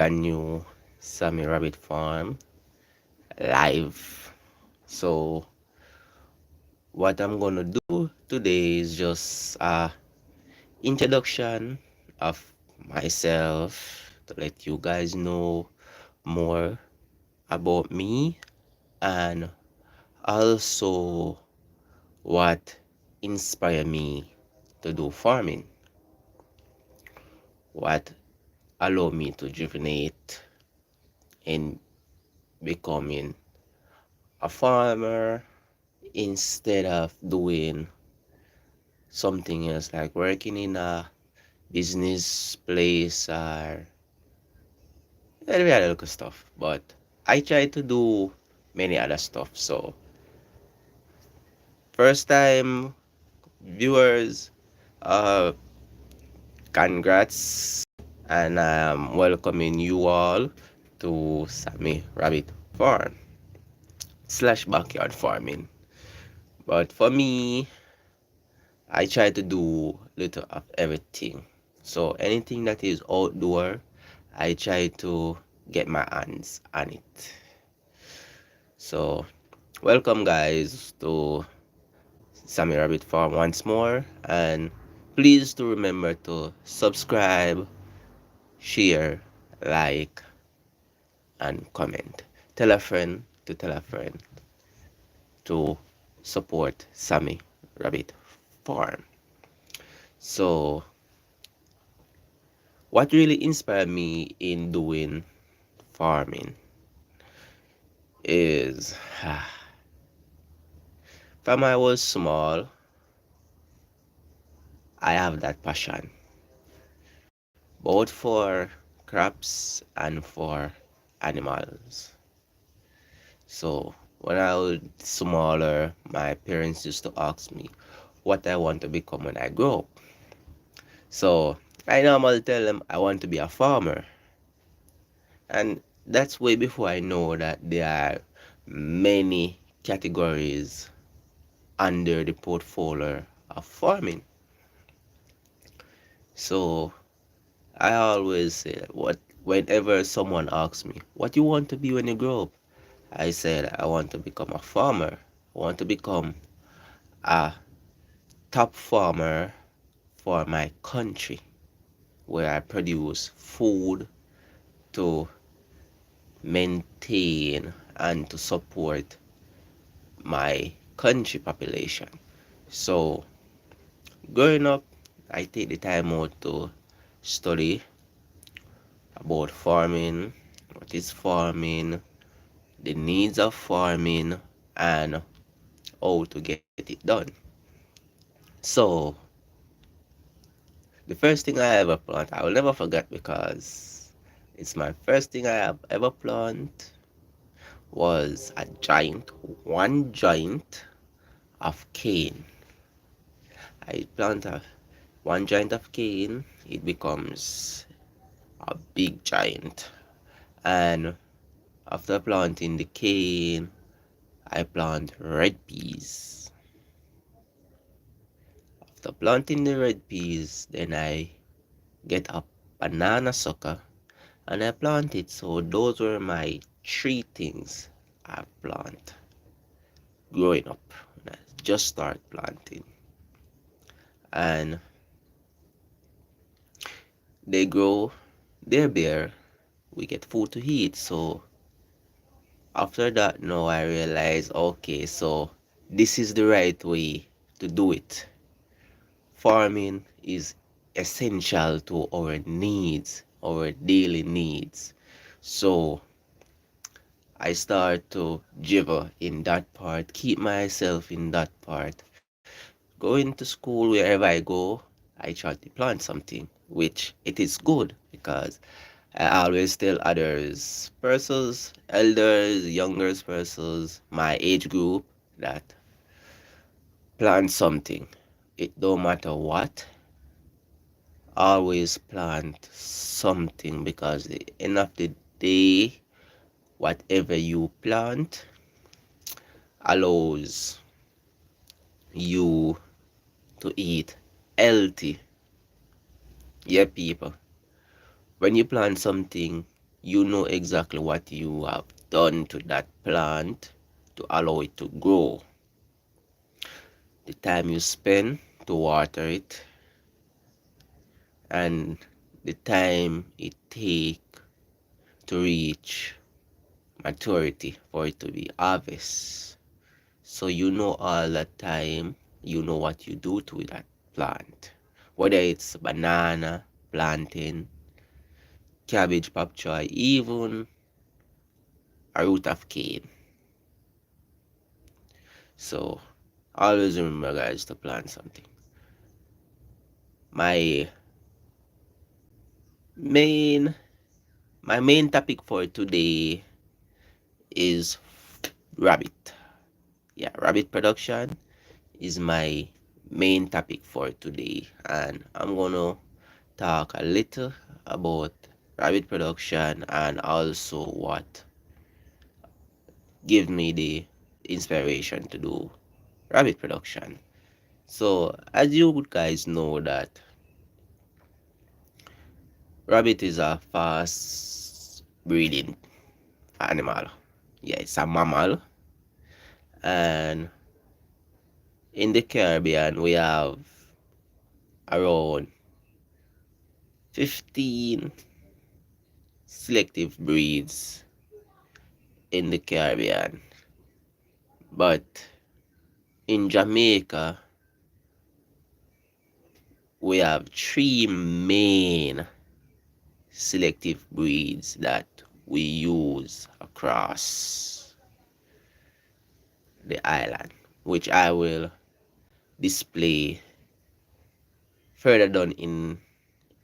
brand new Sammy Rabbit Farm live. So what I'm gonna do today is just introduction of myself to let you guys know more about me and also what inspired me to do farming, what allowed me to rejuvenate in becoming a farmer instead of doing something else like working in a business place or every other little stuff. But I try to do many other stuff. So first time viewers, uh congrats, and I'm welcoming you all to Sammy Rabbit Farm slash backyard farming. But for me, I try to do little of everything. So anything that is outdoor, I try to get my hands on it. So welcome guys to Sammy Rabbit Farm once more, and please to remember to subscribe, share, like, and comment. Tell a friend to tell a friend to support Sammy Rabbit Farm. So what really inspired me in doing farming is from I was small, I have that passion both for crops and for animals. So when I was smaller, my parents used to ask me what I want to become when I grow up. So I normally tell them I want to be a farmer. And that's way before I know that there are many categories under the portfolio of farming. So I always say that whenever someone asks me, what you want to be when you grow up? I said I want to become a farmer. I want to become a top farmer for my country where I produce food to maintain and to support my country population. So growing up, I take the time out to study about farming, what is farming, the needs of farming, and how to get it done. So the first thing I ever plant, I will never forget because it's my first thing I have ever planted was a giant, one giant of cane. I plant one giant of cane, it becomes a big giant. And after planting the cane, I plant red peas. After planting the red peas, then I get a banana sucker and I plant it. So those were my three things I plant growing up when I just start planting. And they grow, they're bare, we get food to eat. So after that, now I realize, okay, so this is the right way to do it. Farming is essential to our needs, our daily needs. So I start to jiggle in that part, keep myself in that part. Going to school, wherever I go, I try to plant something, which it is good because I always tell others, persons, elders, younger persons, my age group, that plant something. It don't matter what, always plant something because at the end of the day, whatever you plant allows you to eat healthy. Yeah, people. When you plant something, you know exactly what you have done to that plant to allow it to grow. The time you spend to water it and the time it take to reach maturity for it to be harvest. So you know all the time, you know what you do to that plant. Whether it's banana, plantain, cabbage, pop choy, even a root of cane. So always remember guys to plant something. My main my main topic for today is rabbit. Yeah, rabbit production is my main topic for today, and I'm gonna talk a little about rabbit production and also what give me the inspiration to do rabbit production. So as you guys know that rabbit is a fast breeding animal. Yeah, it's a mammal, and in the Caribbean we have around 15 selective breeds in the Caribbean. But in Jamaica, we have three main selective breeds that we use across the island, which I will display further down in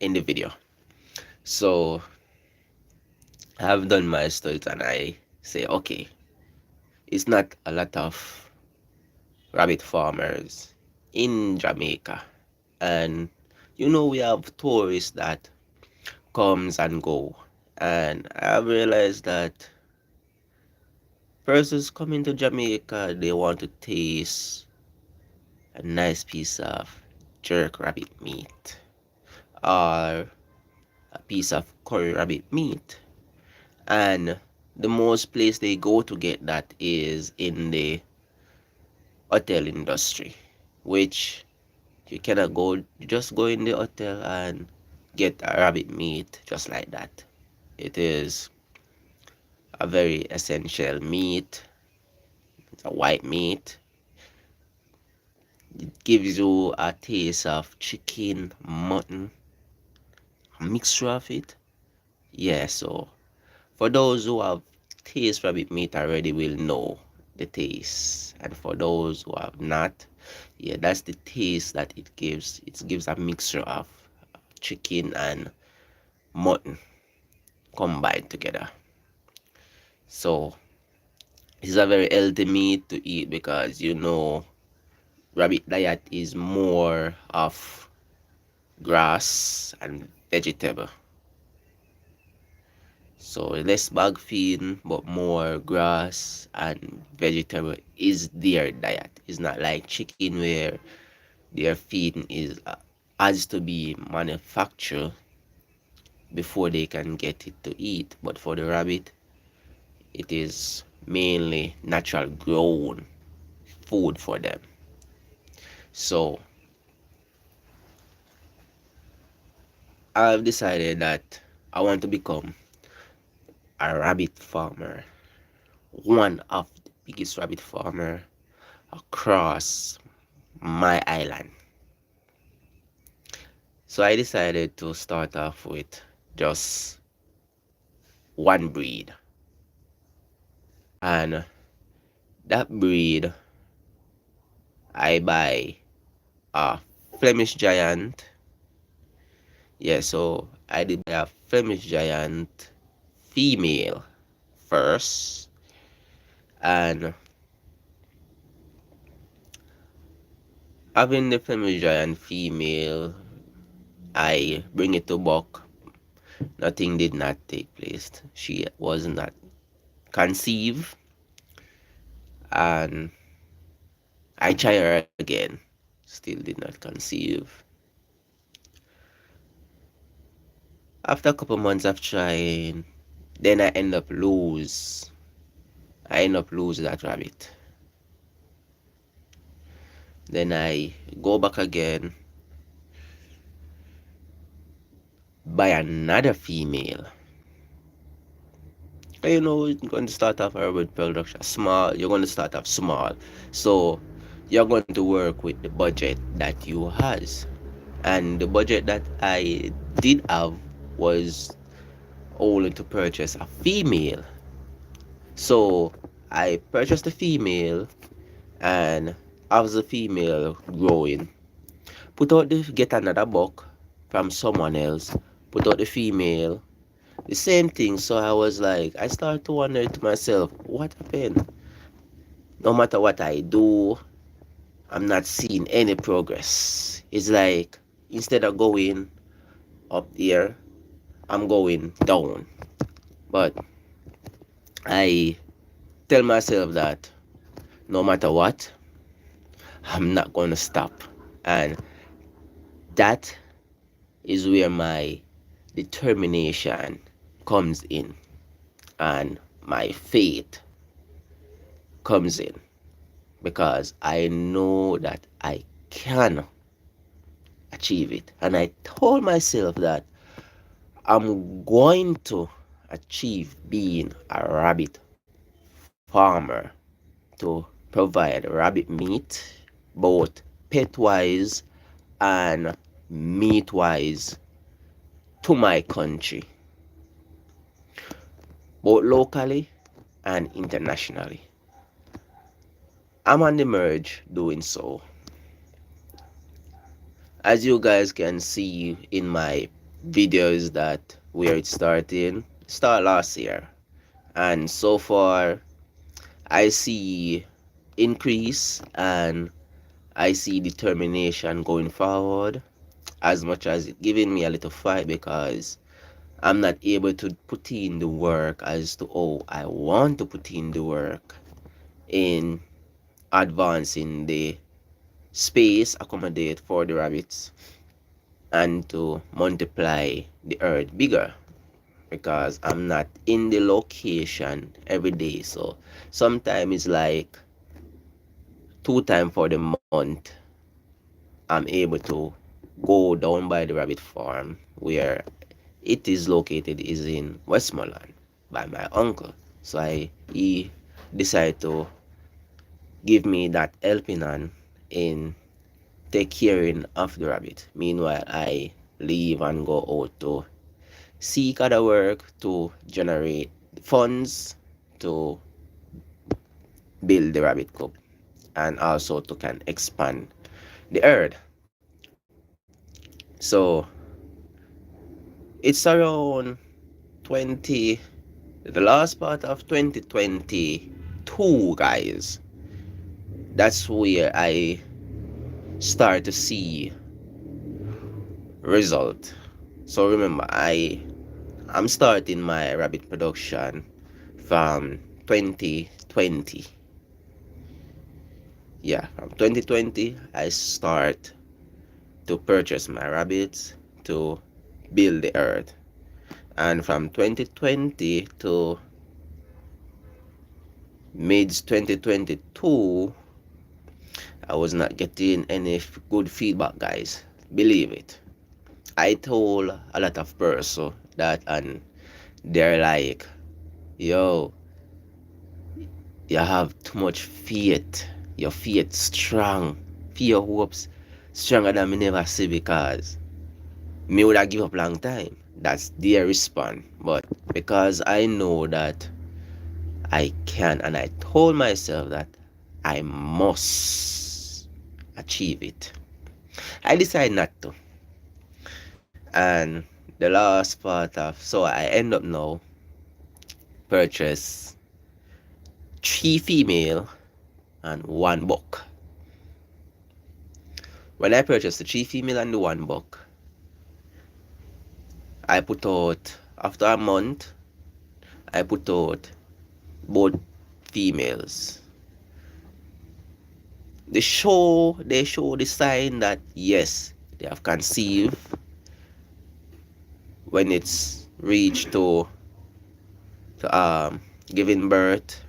the video. So I've done my studies and I say, okay, it's not a lot of rabbit farmers in Jamaica. And you know we have tourists that comes and go. And I realized that persons coming to Jamaica, they want to taste a nice piece of jerk rabbit meat or a piece of curry rabbit meat. And the most place they go to get that is in the hotel industry, which you cannot go, you just go in the hotel and get a rabbit meat just like that. It is a very essential meat. It's a white meat. It gives you a taste of chicken, mutton, a mixture of it. Yeah, so for those who have taste rabbit meat already will know the taste. And for those who have not, yeah, that's the taste that it gives. It gives a mixture of chicken and mutton combined together. So it's a very healthy meat to eat because you know rabbit diet is more of grass and vegetable. So less bag feeding, but more grass and vegetable is their diet. It's not like chicken where their feeding is has to be manufactured before they can get it to eat. But for the rabbit, it is mainly natural grown food for them. So I've decided that I want to become a rabbit farmer, one of the biggest rabbit farmer across my island. So I decided to start off with just one breed. And that breed, I buy a Flemish Giant. Yeah, so I did buy a Flemish Giant female first. And having the Flemish Giant female, I bring it to buck. Nothing did not take place. She was not conceived, and I try her again. Still did not conceive. After a couple months of trying, Then I end up lose that rabbit. Then I go back again, buy another female. You know, you're going to start off with production small. You're going to start off small, so you're going to work with the budget that you has. And the budget that I did have was only to purchase a female. So I purchased a female, and as the female growing, get another buck from someone else, put out the female, the same thing. So I was like, I started to wonder to myself, what happened? No matter what I do, I'm not seeing any progress. It's like instead of going up here, I'm going down. But I tell myself that no matter what, I'm not going to stop. And that is where my determination comes in and my faith comes in, because I know that I can achieve it. And I told myself that I'm going to achieve being a rabbit farmer to provide rabbit meat, both pet wise and meat wise, to my country, both locally and internationally. I'm on the merge doing so. As you guys can see in my videos that where it start last year, and so far I see increase and I see determination going forward, as much as it giving me a little fight because I'm not able to put in the work as to I want to put in the work in advancing the space accommodate for the rabbits and to multiply the earth bigger, because I'm not in the location every day. So sometimes it's like 2 times for the month I'm able to go down by the rabbit farm where it is located is in Westmoreland by my uncle. So he decided to give me that helping hand in take caring of the rabbit. Meanwhile, I leave and go out to seek other work to generate funds to build the rabbit coop and also to can expand the herd. So it's around 20, the last part of 2022, guys. That's where I start to see result. So remember, I'm starting my rabbit production from 2020. Yeah, from 2020 I start to purchase my rabbits to build the earth. And from 2020 to mid 2022, I was not getting any good feedback, guys. Believe it. I told a lot of person that, and they're like, yo, you have too much faith. Your faith strong. Fear hopes stronger than me never see, because me would have give up long time. That's their response. But because I know that I can, and I told myself that I must achieve it, I decided not to. And the last part of, so I end up now purchase 3 female and 1 buck. When I purchased the 3 female and the 1 buck, I put out, after a month, I put out both females. They show the sign that yes, they have conceived when it's reached to to giving birth,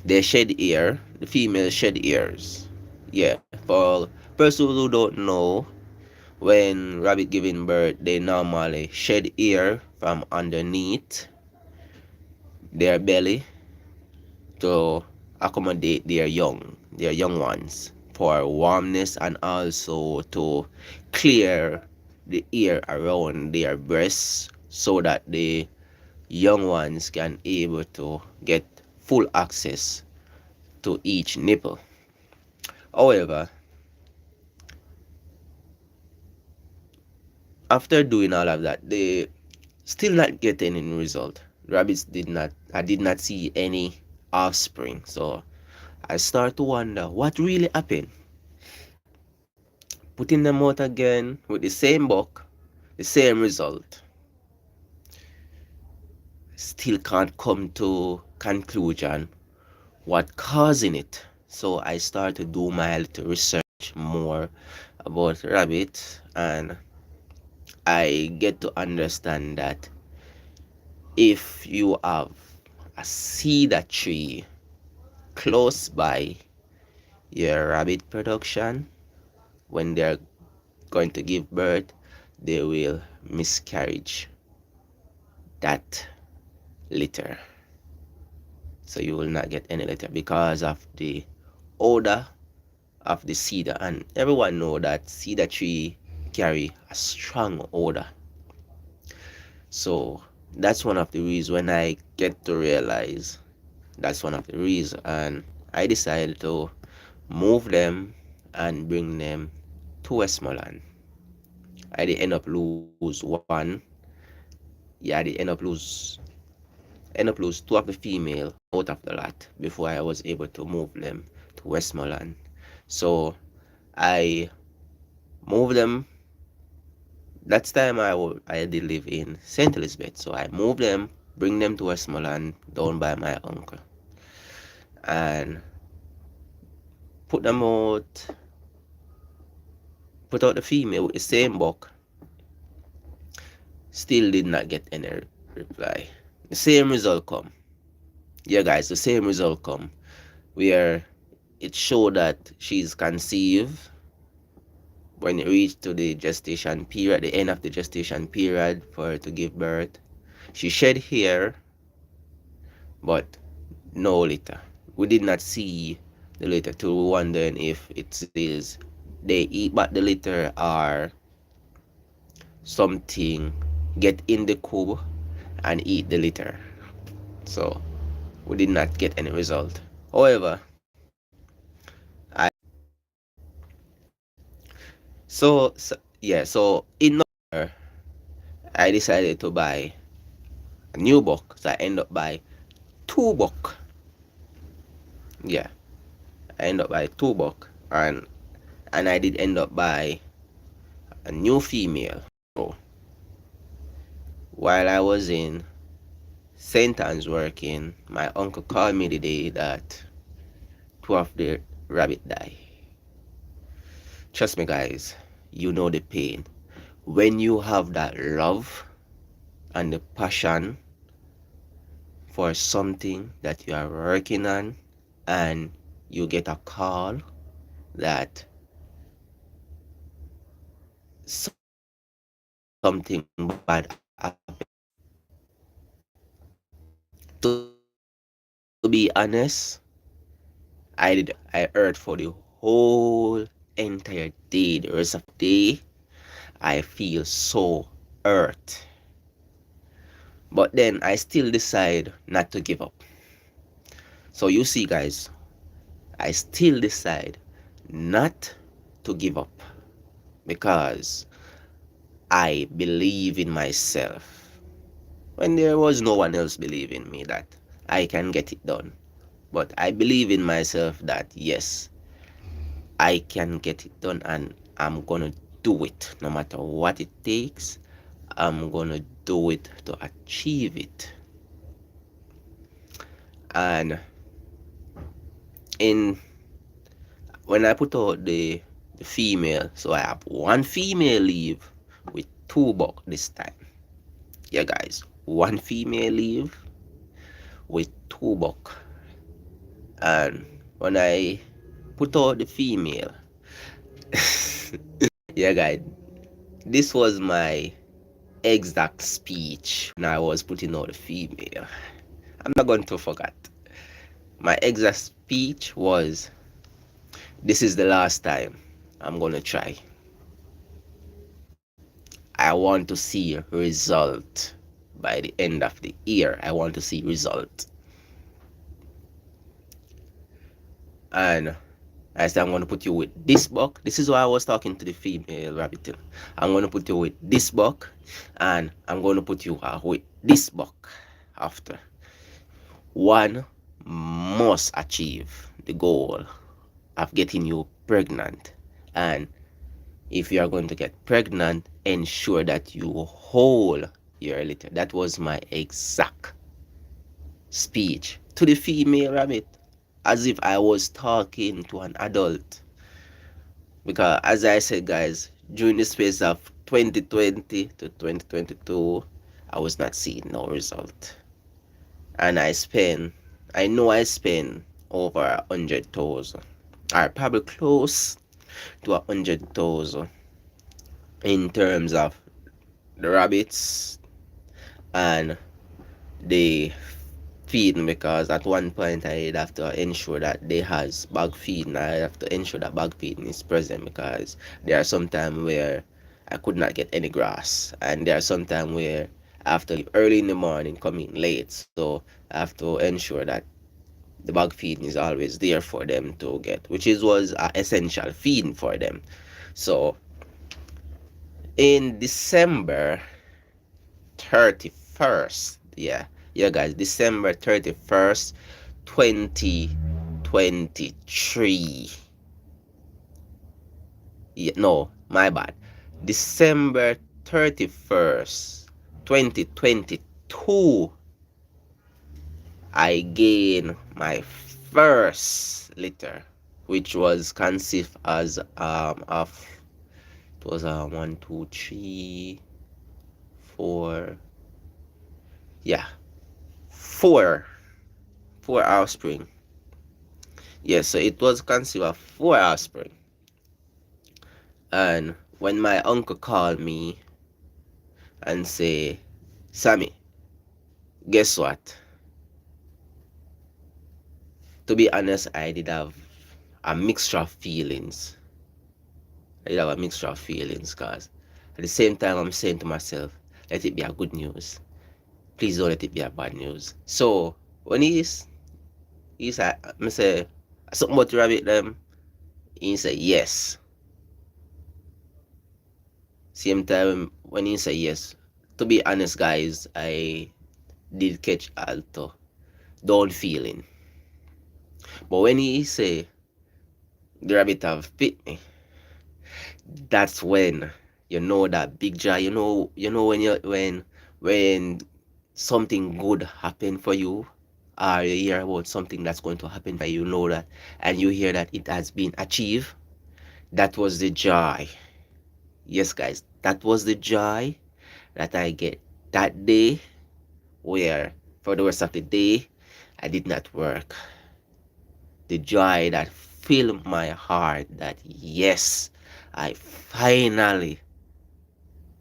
they shed ear. The female shed ears. Yeah, for persons who don't know, when rabbit giving birth, they normally shed ear from underneath their belly to accommodate their young ones for warmness, and also to clear the air around their breasts so that the young ones can able to get full access to each nipple. However, after doing all of that, they still not getting any result. Rabbits did not I did not see any offspring. So I start to wonder what really happened. Putting them out again with the same buck, the same result. Still can't come to conclusion what causing it. So I start to do my little research more about rabbit, and I get to understand that if you have a cedar tree close by your rabbit production, when they're going to give birth, they will miscarriage that litter. So you will not get any litter because of the odor of the cedar. And everyone know that cedar tree carry a strong odor. So that's one of the reasons. When I get to realize that's one of the reasons, and I decided to move them and bring them to Westmoreland. I did end up lose one. Yeah, I did end up lose two of the female out of the lot before I was able to move them to Westmoreland. So I moved them. That's time I did live in St. Elizabeth. So I moved them, bring them to Westmoreland down by my uncle, and put them out. Put out the female with the same buck. Still did not get any reply. The same result come. Yeah, guys, the same result come, where it showed that she's conceived when it reached to the gestation period, the end of the gestation period for her to give birth. She shed hair, but no litter. We did not see the litter, to wondering if it is they eat but the litter, or something get in the coop and eat the litter. So we did not get any result. However, so in November, I decided to buy a new book. So I end up buy two book. Yeah, I end up buy two book, and I did end up buy a new female. So while I was in St. Anne's working, my uncle called me the day that two of the rabbit die. Trust me, guys, you know the pain. When you have that love and the passion for something that you are working on, and you get a call that something bad happened. To be honest, I hurt for the whole entire day. The rest of the day, I feel so hurt. But then I still decide not to give up. So you see, guys, I still decide not to give up because I believe in myself. When there was no one else believing me that I can get it done. But I believe in myself that yes, I can get it done, and I'm gonna do it no matter what it takes. I'm gonna do it to achieve it. And in when I put out the female, so I have one female leave with two buck this time. Yeah, guys, one female leave with two buck. And when I put out the female, yeah, guys, this was my exact speech when I was putting out the female. I'm not going to forget. My exact speech was, this is the last time I'm going to try. I want to see result by the end of the year. I want to see result. And I said, I'm going to put you with this buck. This is why I was talking to the female rabbit. I'm going to put you with this buck, and I'm going to put you with this buck after. One must achieve the goal of getting you pregnant. And if you are going to get pregnant, ensure that you hold your litter. That was my exact speech to the female rabbit, as if I was talking to an adult. Because as I said, guys, during the space of 2020 to 2022, I was not seeing no result. And I know I spent over 100,000, or probably close to 100,000 in terms of the rabbits and the feeding, because at one point I'd have to ensure that they has bag feeding. I have to ensure that bag feeding is present, because there are some times where I could not get any grass, and there are some times where I have to leave early in the morning, come in late, so I have to ensure that the bag feeding is always there for them to get, which was an essential feeding for them. So in December 31st, yeah guys, December 31st 2023, no, my bad, December 31st 2022, I gained my first litter, which was conceived as of, it was 1 2 3 4, yeah, four offspring. Yes, so it was conceived of 4 offspring. And when my uncle called me and say, Sammy, guess what? To be honest, I did have a mixture of feelings. Because at the same time I'm saying to myself, let it be a good news. Please don't let it be a bad news. So when he said, I say something about the rabbit them, he said yes. Same time when he said yes, to be honest guys, I did catch alto down feeling. But when he say the rabbit have bit me, that's when you know that big joy. You know when something good happen for you, or you hear about something that's going to happen for you, you know that, and you hear that it has been achieved. That was the joy. Yes guys, that was the joy that I get that day, where for the rest of the day I did not work. The joy that filled my heart, that yes, I finally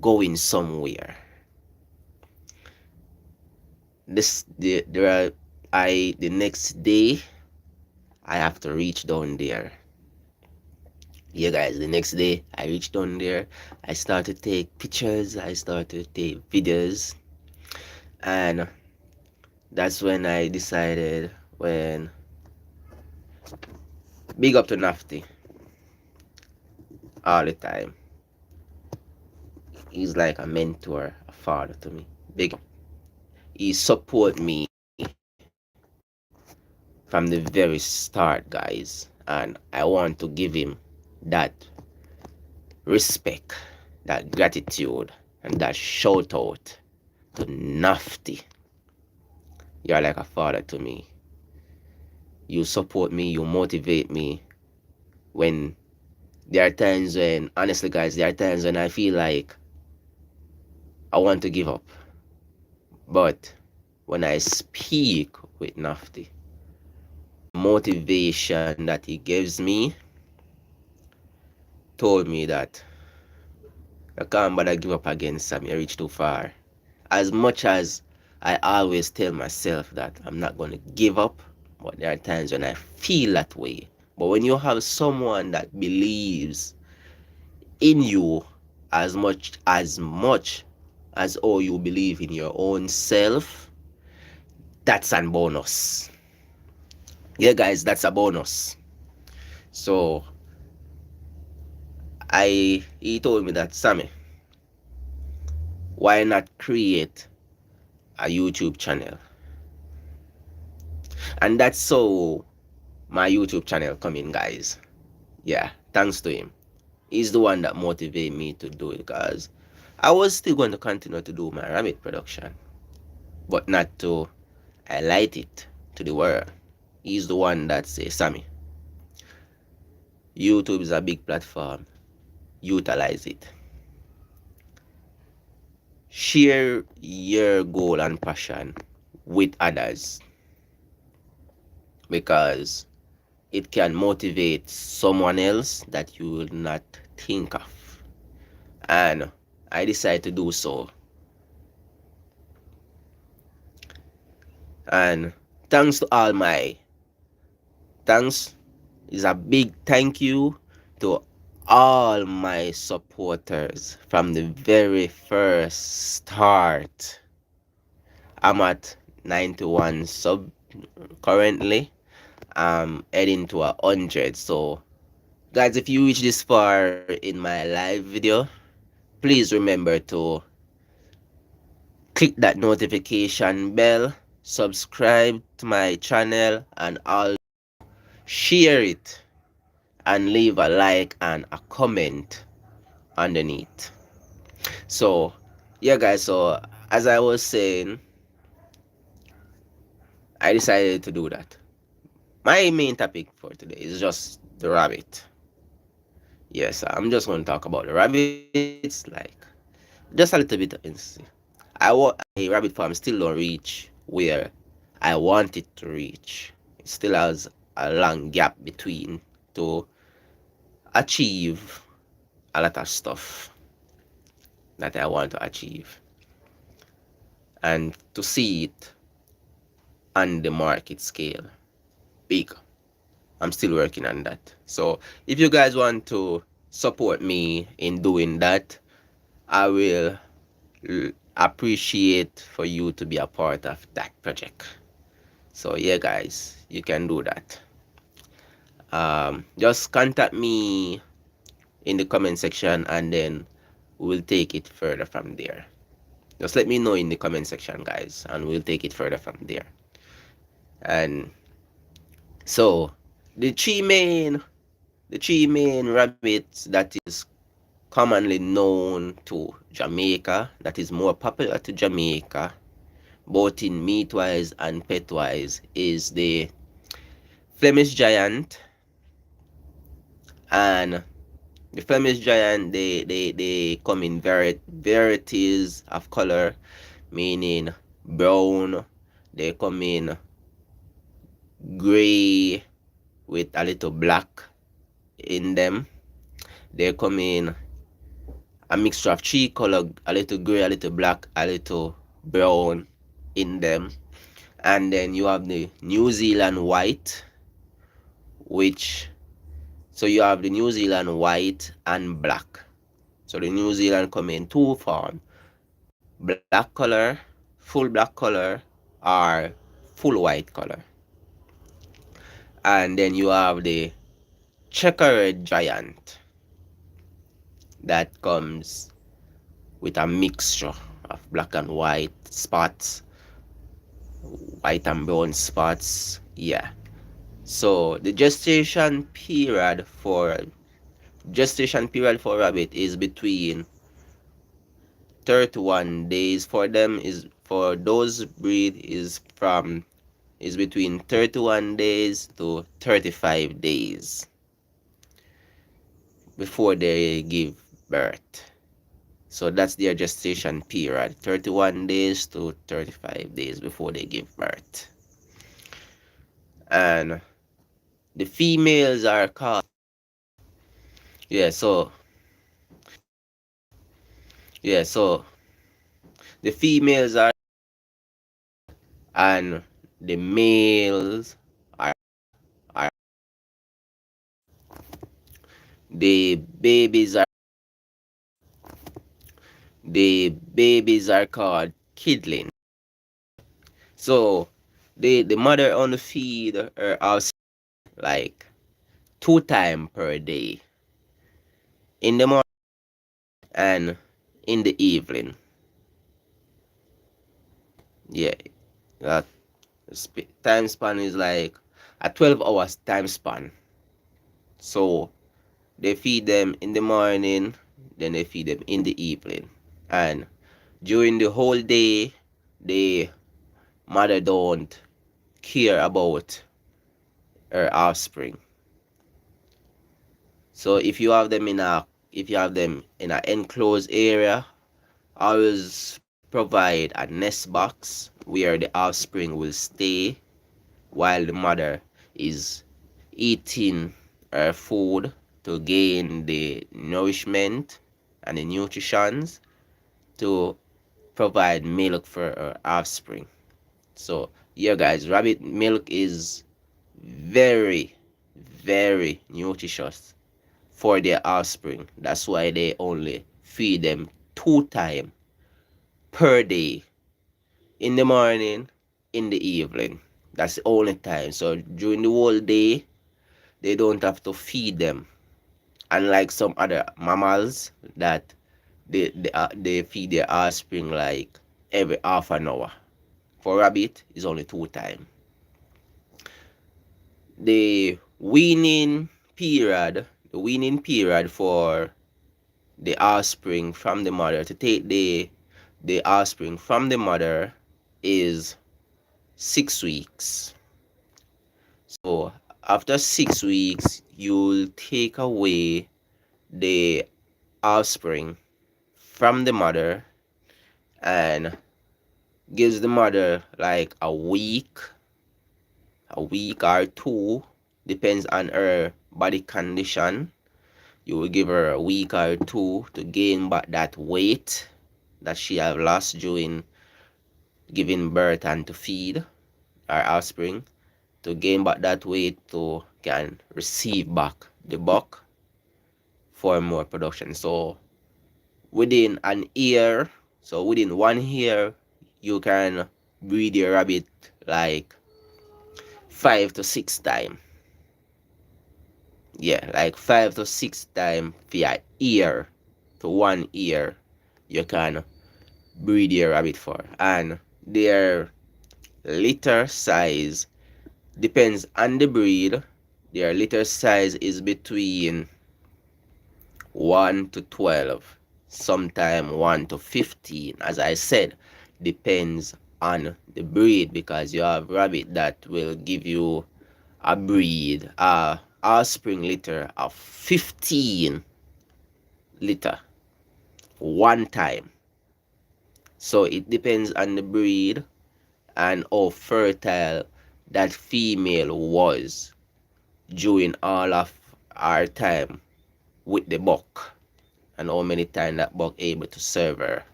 going somewhere. The next day I have to reach down there. Yeah guys, the next day I reached down there. I started to take pictures, I started to take videos, and that's when I decided, when big up to Nafty all the time. He's like a mentor, a father to me. Big, he support me from the very start, guys, and I want to give him that respect, that gratitude, and that shout out to Nafty. You're like a father to me. You support me, you motivate me. When there are times when, honestly guys, there are times when I feel like I want to give up. But when I speak with Nafty, motivation that he gives me told me that I can't bother give up against Sammy. I reached too far. As much as I always tell myself that I'm not going to give up, but there are times when I feel that way. But when you have someone that believes in you as all you believe in your own self, that's a bonus. Yeah, guys, that's a bonus. So he told me that, Sammy, why not create a YouTube channel? And that's so my YouTube channel come in, guys. Yeah, thanks to him. He's the one that motivated me to do it, because I was still going to continue to do my rabbit production, but not to highlight it to the world. He's the one that says, Sammy, YouTube is a big platform. Utilize it. Share your goal and passion with others, because it can motivate someone else that you will not think of. And I decided to do so. And thanks to all my thanks is a big thank you to all my supporters from the very first start. I'm at 91 sub currently. I'm heading to 100. So guys, if you reach this far in my live video, please remember to click that notification bell, subscribe to my channel, and also share it, and leave a like and a comment underneath. So yeah, guys, so as I was saying, I decided to do that. My main topic for today is just the rabbit. Yes, I'm just going to talk about the rabbits, like just a little bit of insight. My rabbit farm still don't reach where I want it to reach. It still has a long gap between to achieve a lot of stuff that I want to achieve, and to see it on the market scale big. I'm still working on that. So if you guys want to support me in doing that, I will appreciate for you to be a part of that project. So yeah, guys, you can do that. Just contact me in the comment section, and then we'll take it further from there. Just let me know in the comment section, guys, and we'll take it further from there. And so the three main rabbits that is commonly known to Jamaica, that is more popular to Jamaica, both in meat wise and pet wise, is the Flemish giant. And the Flemish giant, they come in varieties of color, meaning brown. They come in gray with a little black in them. They come in a mixture of three color, a little gray, a little black, a little brown in them. And then you have the New Zealand white, which, so you have the New Zealand white and black. So the New Zealand come in two forms: black color, full black color, or full white color. And then you have the checkered giant that comes with a mixture of black and white spots, white and brown spots. Yeah. So the gestation period for rabbit is between 31 days for them. Is for those breed is between 31 days to 35 days before they give birth. So that's their gestation period, 31 days to 35 days before they give birth. And the females are called, yeah, so the females are, and the males are, the babies are, called kidlings. So the mother only feed her house like 2 times per day, in the morning and in the evening. Yeah, that time span is like a 12 hours time span. So they feed them in the morning, then they feed them in the evening. And during the whole day, the mother don't care about her offspring. So if you have them in an enclosed area, always provide a nest box where the offspring will stay while the mother is eating her food to gain the nourishment and the nutritions to provide milk for her offspring. So yeah guys, rabbit milk is very, very nutritious for their offspring. That's why they only feed them 2 times per day, in the morning, in the evening. That's the only time. So during the whole day, they don't have to feed them. Unlike some other mammals that they feed their offspring like every half an hour. For rabbit, it's only 2 times. The weaning period for the offspring from the mother to take the offspring from the mother is 6 weeks. So after 6 weeks, you'll take away the offspring from the mother and gives the mother like a week or two, depends on her body condition. You will give her a week or two to gain back that weight that she have lost during giving birth and to feed our offspring, to gain back that weight to can receive back the buck for more production. So within an year, so within 1 year, you can breed your rabbit like 5 to 6 times. Yeah, like 5 to 6 times via year to 1 year you can breed your rabbit for. And their litter size depends on the breed. Their litter size is between 1 to 12, sometimes 1 to 15. As I said, depends on the breed, because you have rabbit that will give you a breed, offspring litter of 15 liter one time. So it depends on the breed and how fertile that female was during all of our time with the buck, and how many times that buck able to serve her.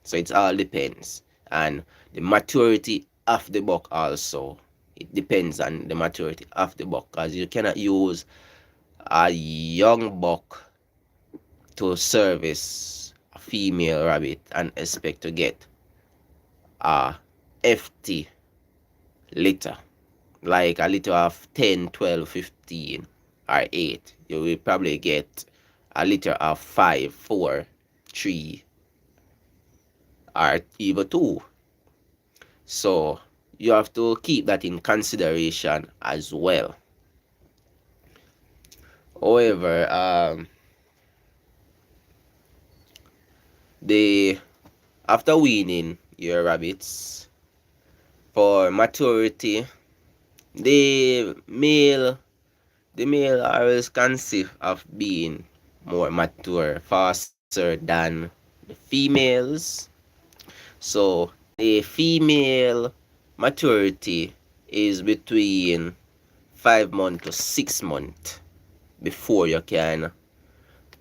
So it all depends. And the maturity of the buck also, it depends on the maturity of the buck, because you cannot use a young buck to service a female rabbit and expect to get a hefty litter, like a litter of 10, 12, 15, or 8. You will probably get a litter of 5, 4, 3, or even 2. So you have to keep that in consideration as well. However, the after weaning your rabbits for maturity, the male always consists of being more mature faster than the females. So the female maturity is between 5 months to 6 months before you can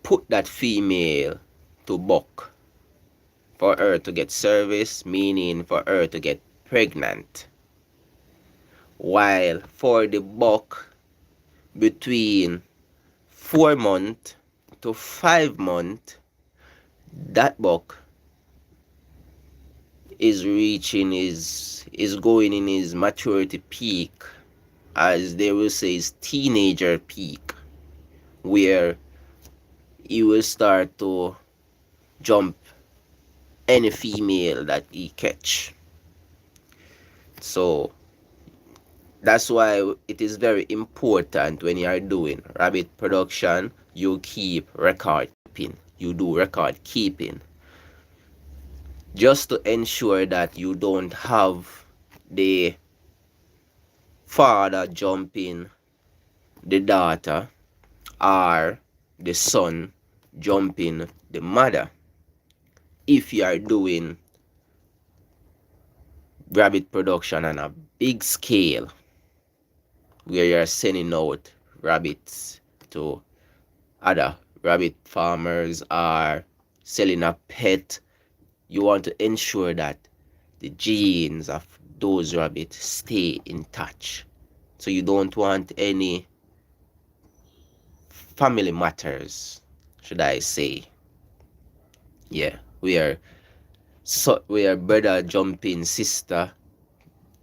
put that female to buck for her to get service, meaning for her to get pregnant. While for the buck, between 4 months to 5 months, that buck is reaching is going in his maturity peak, as they will say his teenager peak, where he will start to jump any female that he catch. So that's why it is very important when you are doing rabbit production, you keep record keeping. You do record keeping, just to ensure that you don't have the father jumping the daughter or the son jumping the mother. If you are doing rabbit production on a big scale, where you are sending out rabbits to other rabbit farmers or selling a pet, you want to ensure that the genes of those rabbits stay in touch. So you don't want any family matters, should I say. Yeah, we are brother jumping sister,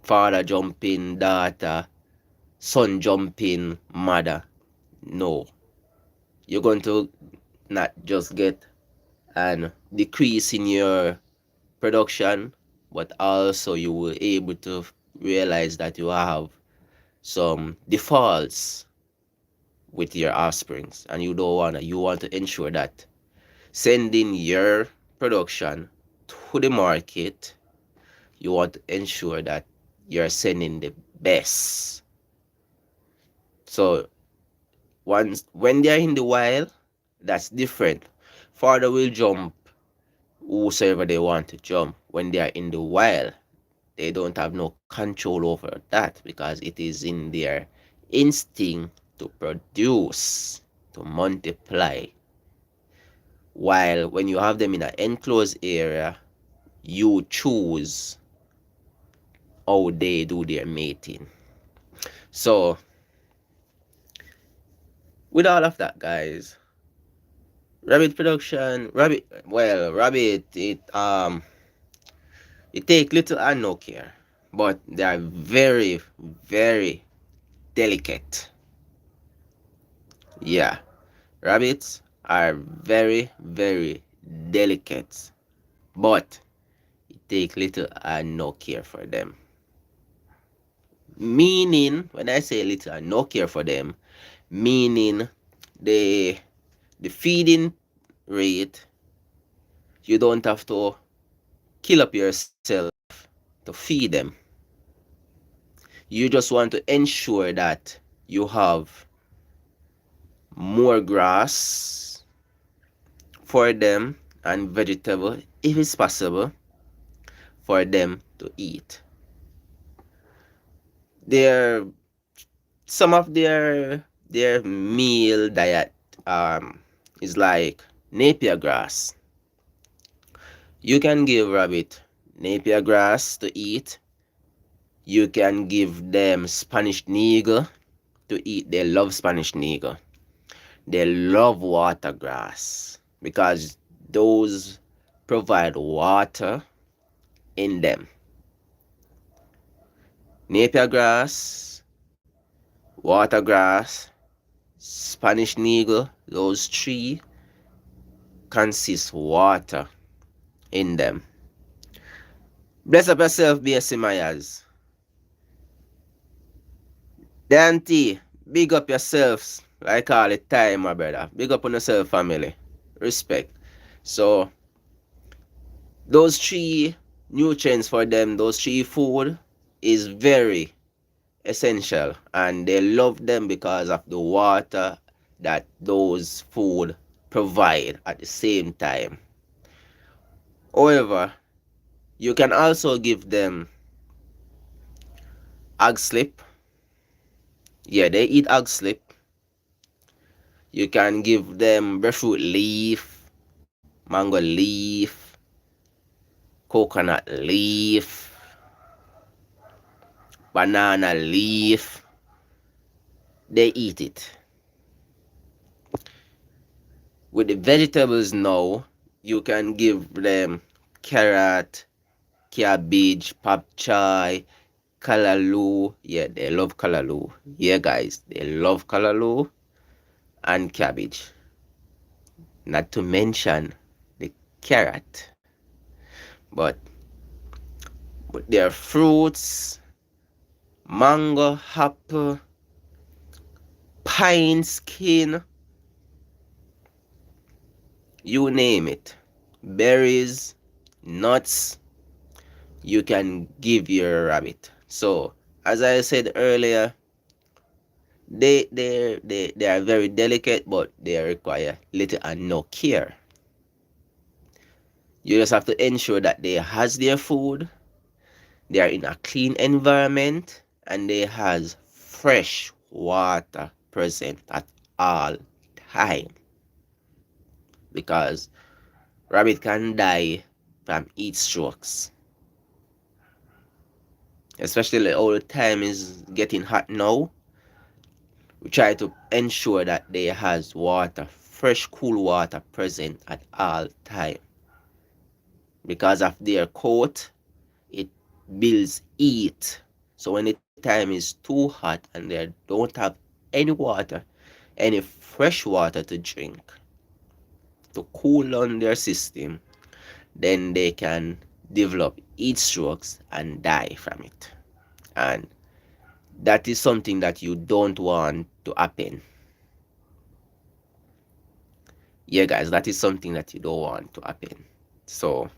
father jumping daughter, son jumping mother. No, you're going to not just get an decrease in your production, but also you will able to realize that you have some defaults with your offsprings, and you want to ensure that sending your production to the market, you want to ensure that you're sending the best. So when they're in the wild, that's different. Father will jump whosoever they want to jump. When they are in the wild, they don't have no control over that, because it is in their instinct to produce, to multiply. While when you have them in an enclosed area, you choose how they do their mating. So with all of that, guys, rabbit production, it take little and no care, but they are very, very delicate. Yeah, rabbits are very, very delicate, but it take little and no care for them. Meaning, when I say little and no care for them, meaning the feeding rate, you don't have to kill up yourself to feed them. You just want to ensure that you have more grass for them and vegetable, if it's possible, for them to eat. Some of their meal diet is like napier grass. You can give rabbit napier grass to eat. You can give them Spanish nigger to eat. They love Spanish nigger. They love water grass because those provide water in them. Napier grass, water grass, Spanish nigger, those three consist water in them. Bless up yourself, BSC Myers. Dante, big up yourselves like all the time, my brother. Big up on yourself, family. Respect. So, those three nutrients for them, those three food is very essential, and they love them because of the water that those food provide at the same time. However, you can also give them egg slip. Yeah, they eat egg slip. You can give them breadfruit leaf, mango leaf, coconut leaf, banana leaf. They eat it. With the vegetables now, you can give them carrot, cabbage, pop chai, kalaloo. Yeah, they love kalaloo. Yeah, guys, they love kalaloo and cabbage. Not to mention the carrot. But with their fruits, mango, apple, pine skin, you name it. Berries, nuts, you can give your rabbit. So, as I said earlier, they are very delicate, but they require little and no care. You just have to ensure that they has their food, they are in a clean environment, and they has fresh water present at all time. Because rabbit can die from heat strokes. Especially all the time is getting hot now. We try to ensure that they has water, fresh cool water present at all time. Because of their coat, it builds heat. So when the time is too hot and they don't have any water, any fresh water to drink to cool down their system, then they can develop heat strokes and die from it. And that is something that you don't want to happen. Yeah, guys, that is something that you don't want to happen. So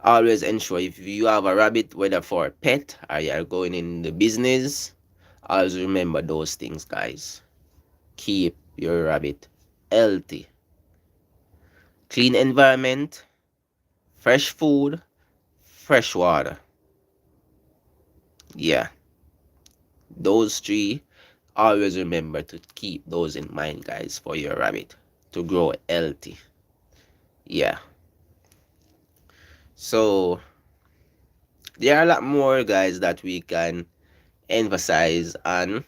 always ensure if you have a rabbit, whether for a pet or you are going in the business, always remember those things, guys. Keep your rabbit healthy. Clean environment, fresh food, fresh water. Yeah, those three, always remember to keep those in mind, guys, for your rabbit to grow healthy. Yeah. So there are a lot more, guys, that we can emphasize on,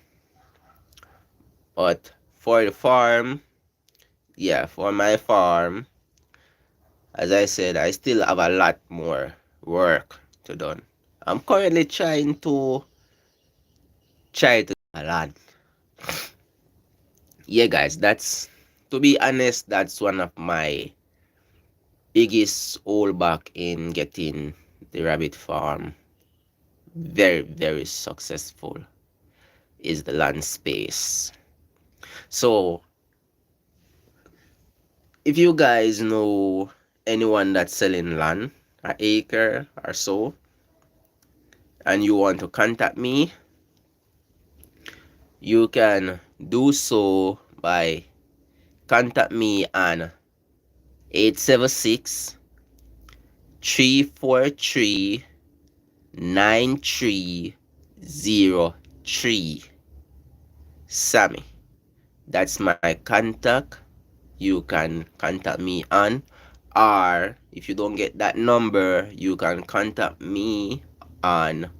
but for the farm, yeah, for my farm, as I said, I still have a lot more work to done. I'm currently try to land. Yeah, guys, that's, to be honest, that's one of my biggest holdback in getting the rabbit farm very, very successful is the land space. So if you guys know anyone that's selling land, an acre or so, and you want to contact me, you can do so by contact me on 876-343-9303. Sammy. That's my contact. You can contact me on, or if you don't get that number, you can contact me on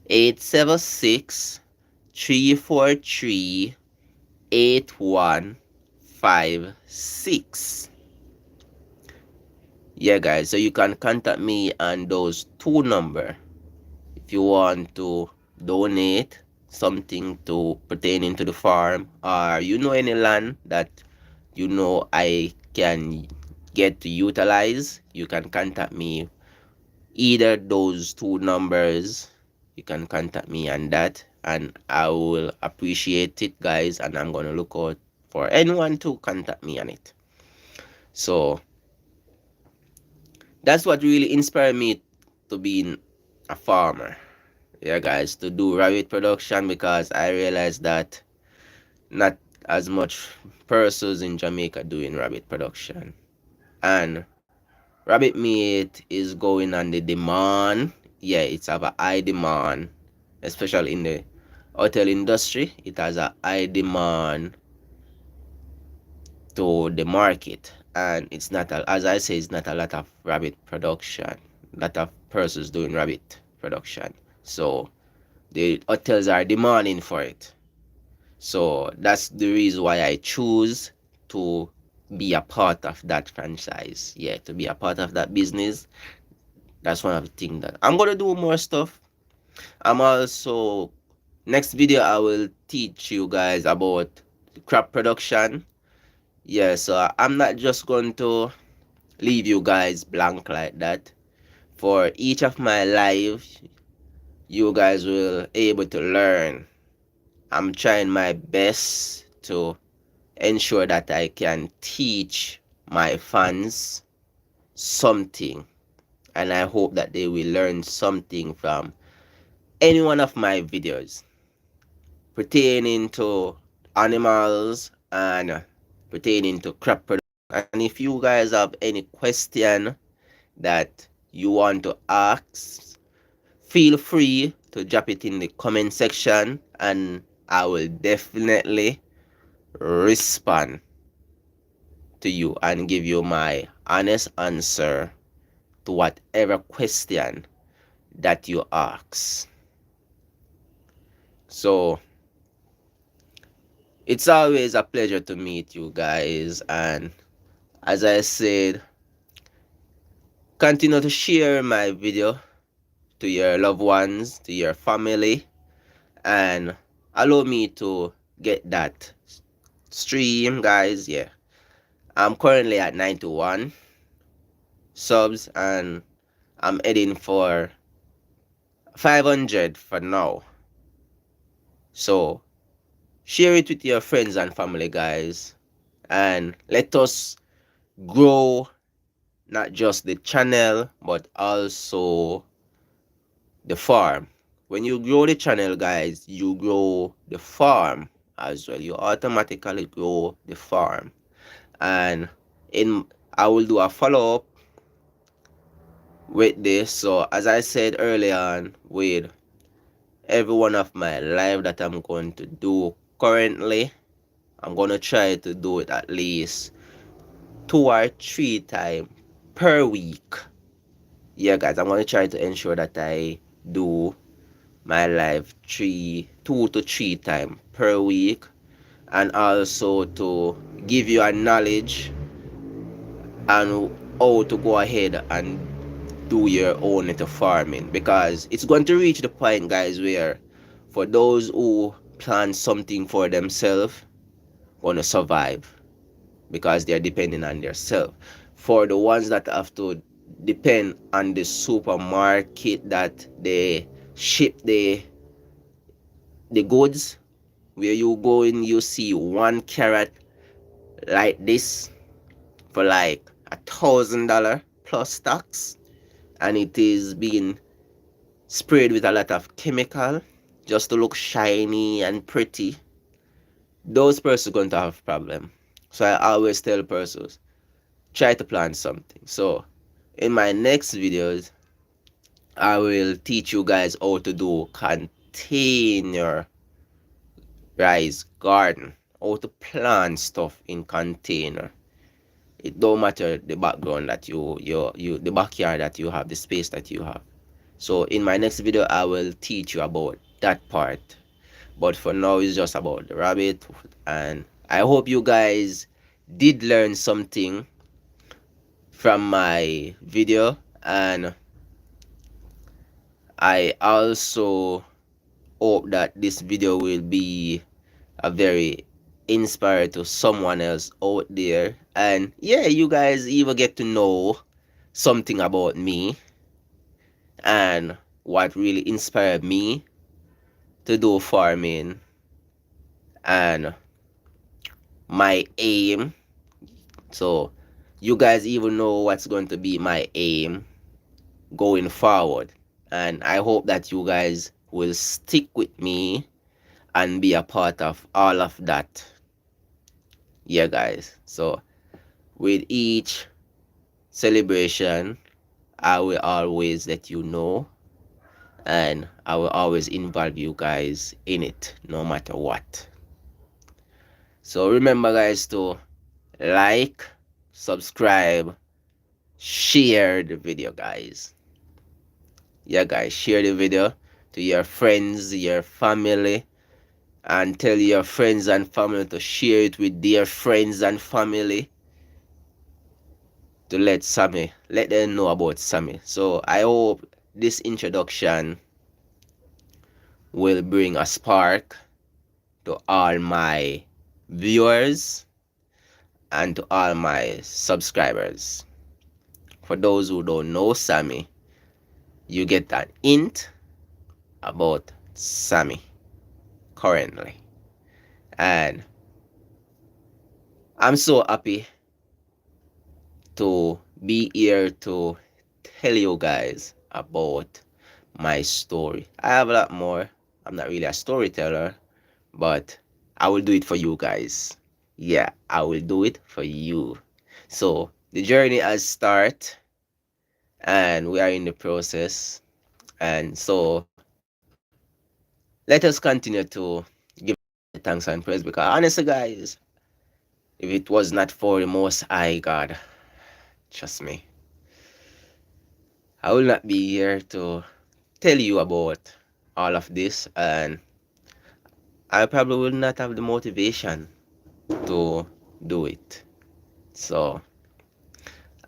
876-343-8156. Yeah, guys, so you can contact me on those two numbers if you want to donate something to pertaining to the farm, or you know any land that you know I can get to utilize. You can contact me either those two numbers. You can contact me on that, and I will appreciate it, guys, and I'm gonna look out for anyone to contact me on it. So that's what really inspired me to be a farmer. Yeah, guys, to do rabbit production, because I realized that not as much persons in Jamaica doing rabbit production. And Rabbit meat is going on the demand. Yeah, it's have a high demand, especially in the hotel industry. It has a high demand to the market, and it's not a, as I say, it's not a lot of rabbit production. A lot of persons doing rabbit production. So the hotels are demanding for it. So that's the reason why I choose to be a part of that franchise. Yeah, to be a part of that business. That's one of the things that I'm gonna do more stuff. I'm also next video I will teach you guys about crop production. Yeah, so I'm not just going to leave you guys blank like that. For each of my live, you guys will able to learn. I'm trying my best to ensure that I can teach my fans something, and I hope that they will learn something from any one of my videos pertaining to animals and pertaining to crop production. And if you guys have any question that you want to ask, feel free to drop it in the comment section, and I will definitely respond to you and give you my honest answer to whatever question that you ask. So it's always a pleasure to meet you guys, and as I said, continue to share my video to your loved ones, to your family, and allow me to get that stream, guys. Yeah, I'm currently at 91 subs, and I'm heading for 500 for now. So share it with your friends and family, guys, and let us grow not just the channel but also the farm. When you grow the channel, guys, you grow the farm as well. You automatically grow the farm. And in I will do a follow-up with this. So as I said earlier on, with every one of my live that I'm going to do currently, I'm gonna try to do it at least 2 or 3 times per week. Yeah, guys, I'm gonna try to ensure that I do my live 2 to 3 times per week, and also to give you a knowledge and how to go ahead and do your own little farming, because it's going to reach the point, guys, where for those who plan something for themselves gonna survive because they're depending on themselves. For the ones that have to depend on the supermarket that they ship the goods, where you go in, you see 1 carrot like this for like $1,000 plus tax, and it is being sprayed with a lot of chemical just to look shiny and pretty. Those persons are going to have problem. So I always tell persons, try to plant something. So in my next videos, I will teach you guys how to do container rice garden, how to plant stuff in container. It don't matter the background that the backyard that you have, the space that you have. So in my next video, I will teach you about that part. But for now, it's just about the rabbit, and I hope you guys did learn something from my video, and I also hope that this video will be a very inspired to someone else out there, and yeah, you guys even get to know something about me and what really inspired me to do farming, and my aim. So you guys even know what's going to be my aim going forward, and I hope that you guys will stick with me and be a part of all of that. Yeah, guys, so with each celebration, I will always let you know, and I will always involve you guys in it no matter what. So remember guys to like, subscribe, share the video guys. Yeah guys, share the video to your friends, your family, and tell your friends and family to share it with their friends and family to let them know about Sammy. So I hope this introduction will bring a spark to all my viewers and to all my subscribers. For those who don't know Sammy, you get an hint about Sammy currently. And I'm so happy to be here to tell you guys about my story. I have a lot more. I'm not really a storyteller, but I will do it for you guys. Yeah, I will do it for you. So the journey has started and we are in the process. And so let us continue to give thanks and praise, because honestly guys, if it was not for the most high God, trust me, I will not be here to tell you about all of this, and I probably will not have the motivation to do it. So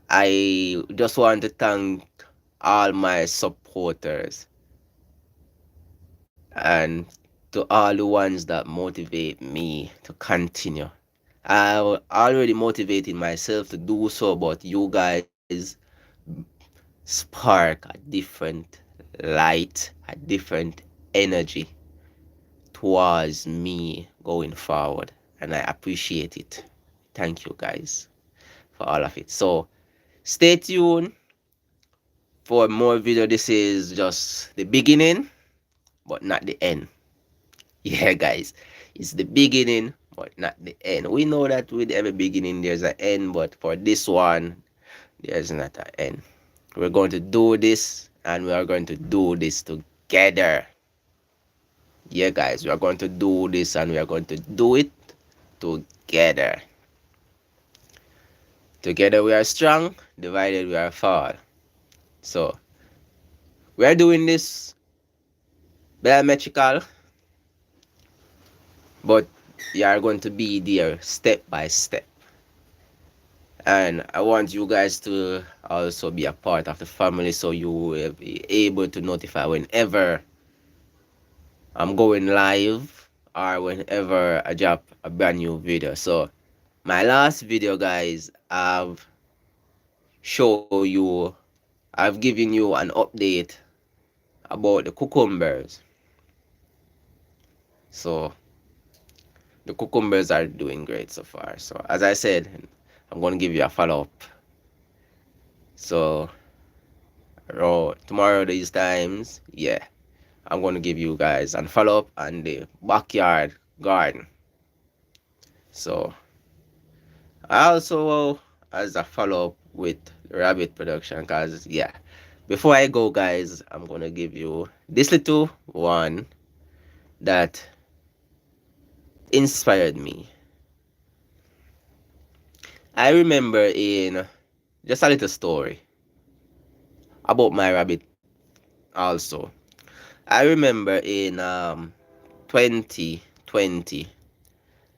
I just want to thank all my supporters and to all the ones that motivate me to continue. I already motivated myself to do so, but you guys spark a different light, a different energy towards me going forward, and I appreciate it. Thank you guys for all of it. So stay tuned for more video. This is just the beginning, but not the end. Yeah guys, it's the beginning but not the end. We know that with every beginning there's an end, but for this one there's not an end. We're going to do this, and we are going to do this together. Yeah guys, we are going to do this, and we are going to do it together. Together we are strong, divided we are fall. So we are doing this biometrical, but you are going to be there step by step. And I want you guys to also be a part of the family, so you will be able to notify whenever I'm going live or whenever I drop a brand new video. So my last video guys, I've given you an update about the cucumbers. So the cucumbers are doing great so far. So as I said, I'm going to give you a follow-up. So tomorrow these times, yeah, I'm going to give you guys a follow-up on the backyard garden. So I also as a follow-up with rabbit production, because yeah, before I go guys, I'm going to give you this little one that inspired me. I remember in just a little story about my rabbit also. I remember in 2020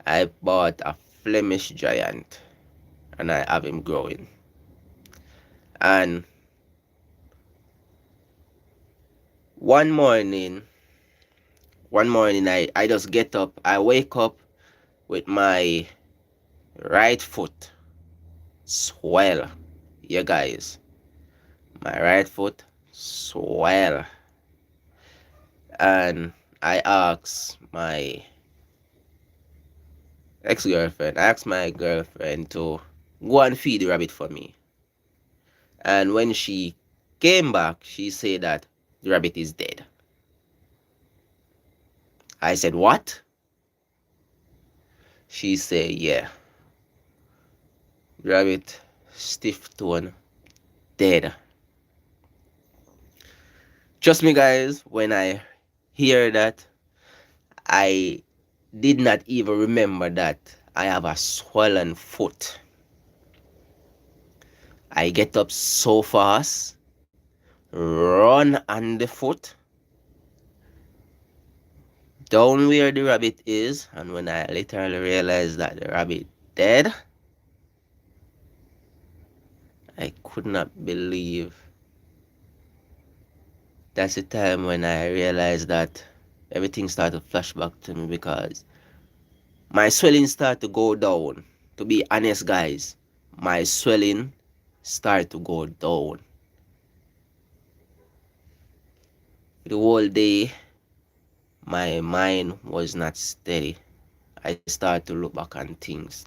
I bought a Flemish giant, and I have him growing. And one morning I just get up, I wake up with my right foot swell. Yeah guys, my right foot swell. And I asked my ex-girlfriend, I asked my girlfriend to go and feed the rabbit for me. And when she came back, she said that the rabbit is dead. I said, what? She said, yeah, rabbit stiff tone dead. Trust me, guys, when I hear that, I did not even remember that I have a swollen foot. I get up so fast, run on the foot, down where the rabbit is, and when I literally realized that the rabbit dead, I could not believe. That's the time when I realized that everything started to flash back to me because my swelling started to go down. To be honest, guys, my swelling started to go down. The whole day, my mind was not steady. I started to look back on things.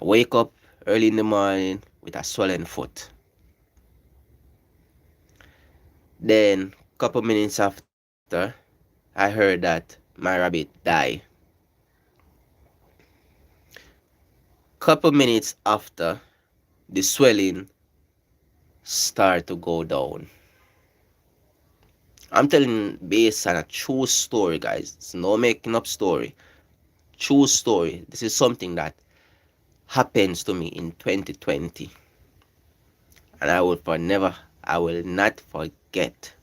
I wake up early in the morning with a swollen foot. Then, couple minutes after, I heard that my rabbit died. Couple minutes after, the swelling started to go down. I'm telling based on a true story, guys. It's no making up story. True story. This is something that happens to me in 2020. And I will not forget.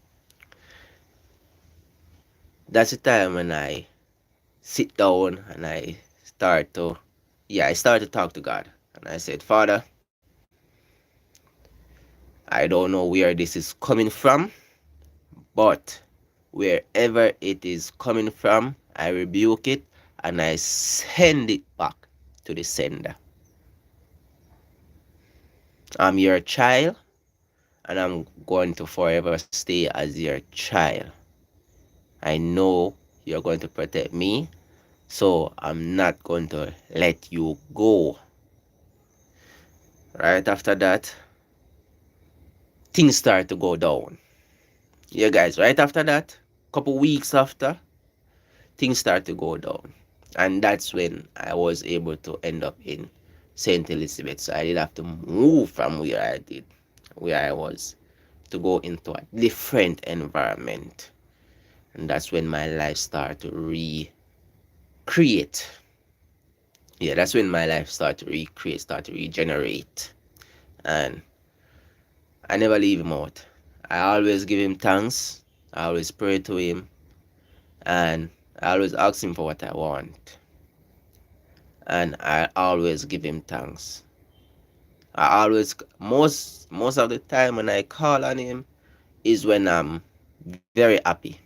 That's the time when I sit down and I start to talk to God. And I said, Father, I don't know where this is coming from, but wherever it is coming from, I rebuke it and I send it back to the sender. I'm your child and I'm going to forever stay as your child. I know you're going to protect me, so I'm not going to let you go. Right after that, things start to go down. Yeah, guys, right after that, couple weeks after, things start to go down. And that's when I was able to end up in St. Elizabeth. So I did have to move from where I was, to go into a different environment. And that's when my life started to recreate. Yeah, that's when my life started to recreate, started to regenerate. And I never leave him out. I always give him thanks. I always pray to him. And I always ask him for what I want. And I always give him thanks. I always, most of the time when I call on him is when I'm very happy.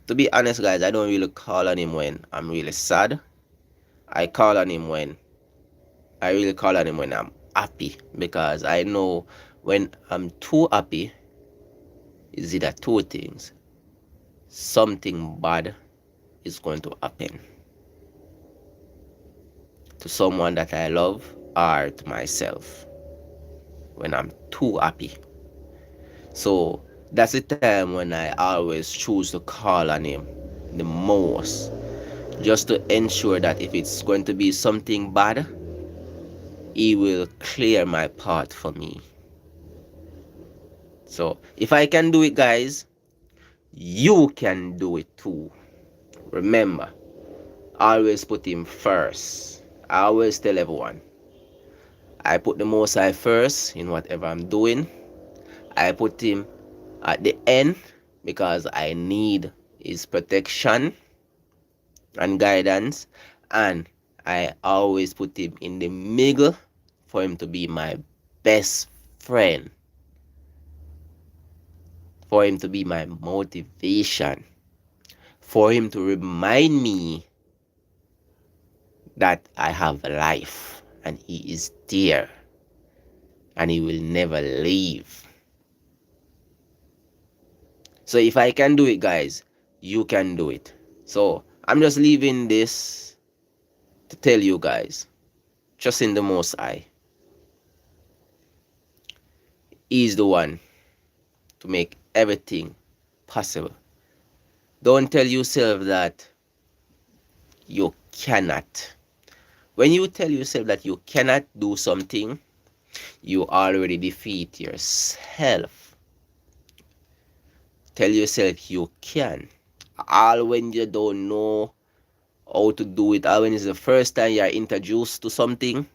To be honest, guys, I don't really call on him when I'm really sad. I really call on him when I'm happy, because I know when I'm too happy, it's either two things. Something bad is going to happen to someone that I love or to myself when I'm too happy. So that's the time when I always choose to call on him the most, just to ensure that if it's going to be something bad, he will clear my path for me. So if I can do it, guys, you can do it too. Remember, always put him first. I always tell everyone, I put the Most High first in whatever I'm doing. I put him at the end because I need his protection and guidance. And I always put him in the middle for him to be my best friend, for him to be my motivation, for him to remind me that I have life and he is there and he will never leave. So if I can do it, guys, you can do it. So I'm just leaving this to tell you guys, trust in the Most High. He is the one to make everything possible. Don't tell yourself that you cannot. When you tell yourself that you cannot do something, You already defeat yourself. Tell yourself you can. All when you don't know how to do it, all when it's the first time you're introduced to something,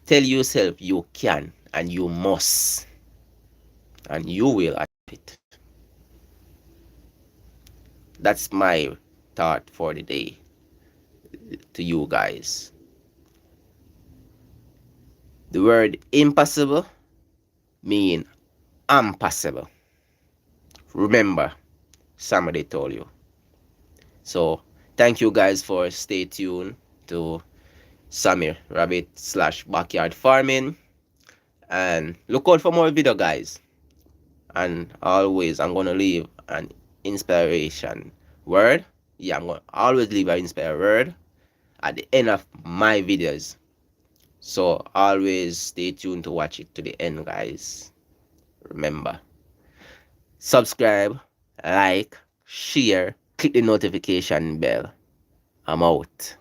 tell yourself you can and you must. And you will achieve it. That's my thought for the day to you guys. The word impossible mean impossible. Remember, somebody told you. So thank you guys for stay tuned to Sammy Rabbit / Backyard Farming, and look out for more video guys. And always I'm gonna leave an inspiration word. Yeah, I'm gonna always leave an inspiration word at the end of my videos. So always stay tuned to watch it to the end, guys. Remember, subscribe, like, share, click the notification bell. I'm out.